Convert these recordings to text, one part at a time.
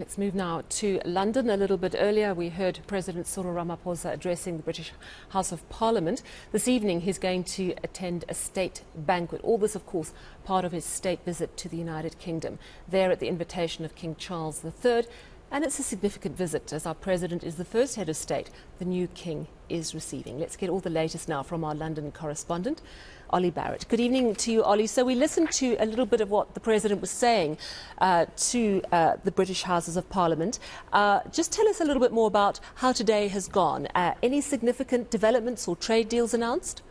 Let's move now to London. A little bit earlier, we heard President Cyril Ramaphosa addressing the British House of Parliament. This evening, he's going to attend a state banquet. All this, of course, part of his state visit to the United Kingdom, there at the invitation of King Charles III. And it's a significant visit, as our president is the first head of state the new king is receiving. Let's get all the latest now from our London correspondent, Olly Barratt. Good evening to you, Olly. So we listened to a little bit of what the president was saying to the British Houses of Parliament. Just tell us a little bit more about how today has gone. Any significant developments or trade deals announced?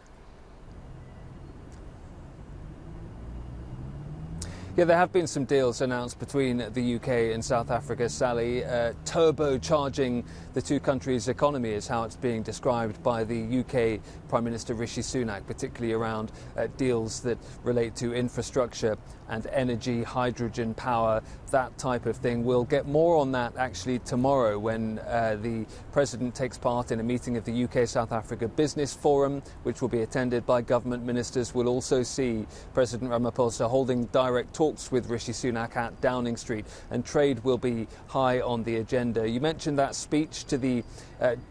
Yeah, there have been some deals announced between the UK and South Africa, Sally. Turbocharging the two countries' economy is how it's being described by the UK Prime Minister Rishi Sunak, particularly around deals that relate to infrastructure and energy, hydrogen power, that type of thing. We'll get more on that actually tomorrow when the President takes part in a meeting of the UK-South Africa Business Forum, which will be attended by government ministers. We'll also see President Ramaphosa holding direct talks with Rishi Sunak at Downing Street, and trade will be high on the agenda. You mentioned that speech to the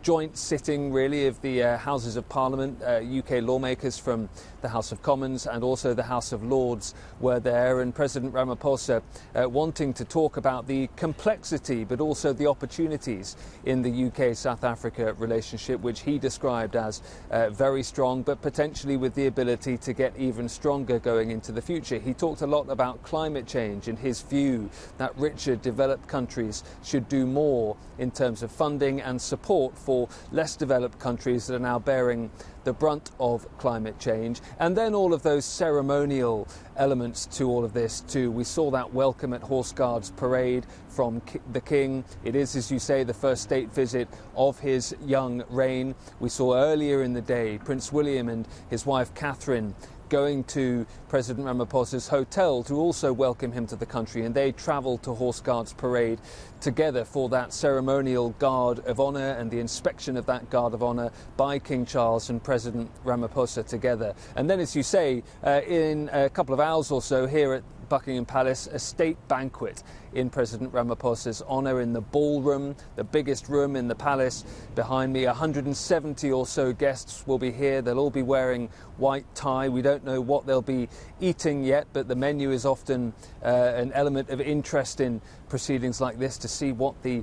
joint sitting, really, of the Houses of Parliament. UK lawmakers from the House of Commons and also the House of Lords were there, and President Ramaphosa wanting to talk about the complexity but also the opportunities in the UK-South Africa relationship, which he described as very strong, but potentially with the ability to get even stronger going into the future. He talked a lot about climate change and his view that richer developed countries should do more in terms of funding and support for less developed countries that are now bearing the brunt of climate change. And then all of those ceremonial elements to all of this too. We saw that welcome at Horse Guards Parade from the King. It is, as you say, the first state visit of his young reign. We saw earlier in the day Prince William and his wife Catherine going to President Ramaphosa's hotel to also welcome him to the country, and they travelled to Horse Guards Parade together for that ceremonial Guard of Honour and the inspection of that Guard of Honour by King Charles and President Ramaphosa together. And then, as you say, in a couple of hours or so here at Buckingham Palace, a state banquet in President Ramaphosa's honour in the ballroom, the biggest room in the palace. Behind me, 170 or so guests will be here. They'll all be wearing white tie. We don't know what they'll be eating yet, but the menu is often an element of interest in proceedings like this, to see what the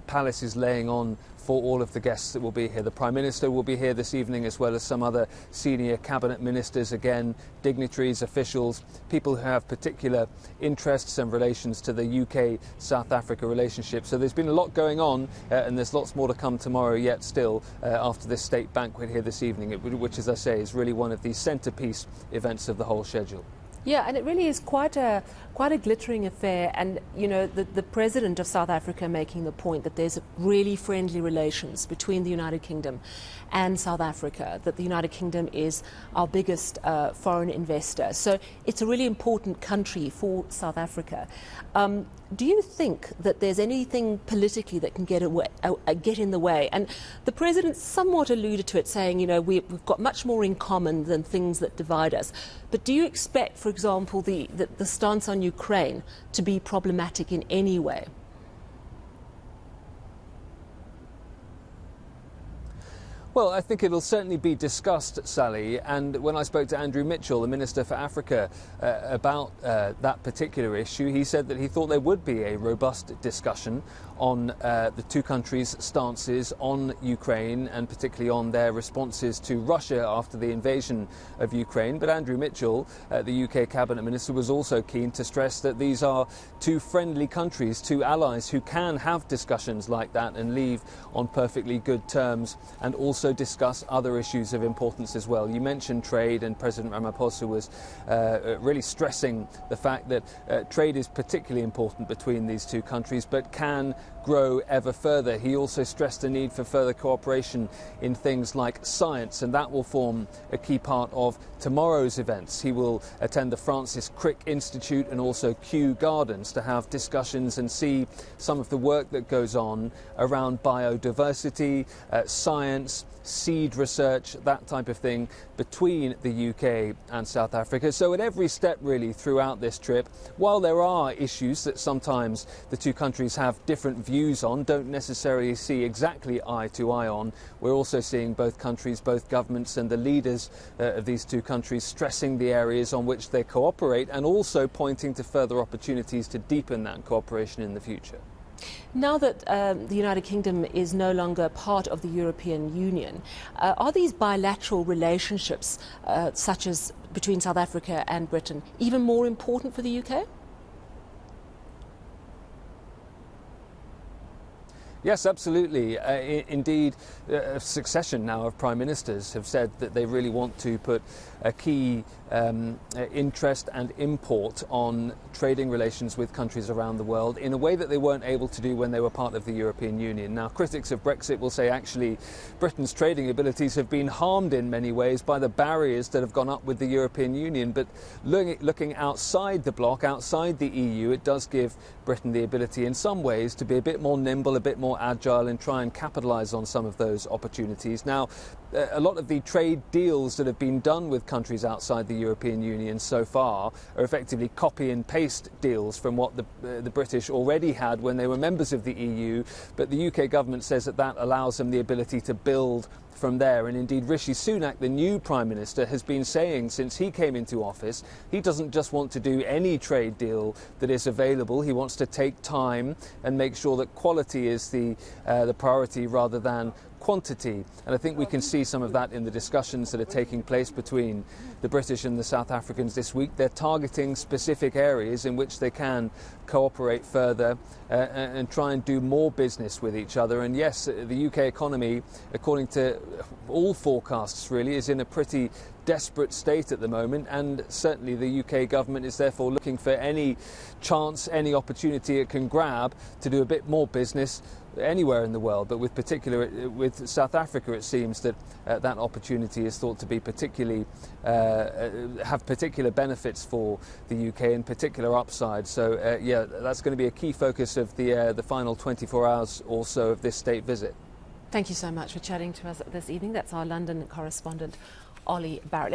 palace is laying on for all of the guests that will be here. The Prime Minister will be here this evening, as well as some other senior cabinet ministers, again, dignitaries, officials, people who have particular interests and relations to the UK-South Africa relationship. So there's been a lot going on, and there's lots more to come tomorrow yet still after this state banquet here this evening, which, as I say, is really one of the centrepiece events of the whole schedule. Yeah, and it really is quite a glittering affair. And, you know, the President of South Africa making the point that there's really friendly relations between the United Kingdom and South Africa, that the United Kingdom is our biggest foreign investor. So it's a really important country for South Africa. Do you think that there's anything politically that can get in the way? And the President somewhat alluded to it, saying, you know, we've got much more in common than things that divide us. But do you expect, for example, the stance on Ukraine to be problematic in any way? Well, I think it'll certainly be discussed, Sally, and when I spoke to Andrew Mitchell, the Minister for Africa, about that particular issue, he said that he thought there would be a robust discussion on the two countries' stances on Ukraine, and particularly on their responses to Russia after the invasion of Ukraine. But Andrew Mitchell, the UK Cabinet Minister, was also keen to stress that these are two friendly countries, two allies who can have discussions like that and leave on perfectly good terms, and also discuss other issues of importance as well. You mentioned trade, and President Ramaphosa was really stressing the fact that trade is particularly important between these two countries, but can grow ever further. He also stressed the need for further cooperation in things like science, and that will form a key part of tomorrow's events. He will attend the Francis Crick Institute and also Kew Gardens to have discussions and see some of the work that goes on around biodiversity, science, seed research, that type of thing, between the UK and South Africa. So at every step really throughout this trip, while there are issues that sometimes the two countries have different views on, don't necessarily see exactly eye to eye on, we're also seeing both countries, both governments and the leaders of these two countries stressing the areas on which they cooperate and also pointing to further opportunities to deepen that cooperation in the future. Now that the United Kingdom is no longer part of the European Union, are these bilateral relationships, such as between South Africa and Britain, even more important for the UK? Yes, absolutely. Indeed, a succession now of prime ministers have said that they really want to put a key interest and import on trading relations with countries around the world in a way that they weren't able to do when they were part of the European Union. Now, critics of Brexit will say actually Britain's trading abilities have been harmed in many ways by the barriers that have gone up with the European Union. But looking outside the bloc, outside the EU, it does give Britain the ability in some ways to be a bit more nimble, a bit more agile and try and capitalise on some of those opportunities. Now, a lot of the trade deals that have been done with countries outside the European Union so far are effectively copy and paste deals from what the British already had when they were members of the EU, but the UK government says that that allows them the ability to build from there. And indeed, Rishi Sunak, the new Prime Minister, has been saying since he came into office, he doesn't just want to do any trade deal that is available. He wants to take time and make sure that quality is the priority rather than quantity. And I think we can see some of that in the discussions that are taking place between the British and the South Africans this week. They're targeting specific areas in which they can cooperate further and try and do more business with each other. And yes, the UK economy, according to all forecasts really, is in a pretty desperate state at the moment, and certainly the UK government is therefore looking for any chance, any opportunity it can grab to do a bit more business anywhere in the world. But with South Africa, it seems that that opportunity is thought to be particularly have particular benefits for the UK and particular upside. So yeah, that's going to be a key focus of the final 24 hours or so of this state visit. Thank you so much for chatting to us this evening. That's our London correspondent, Olly Barratt.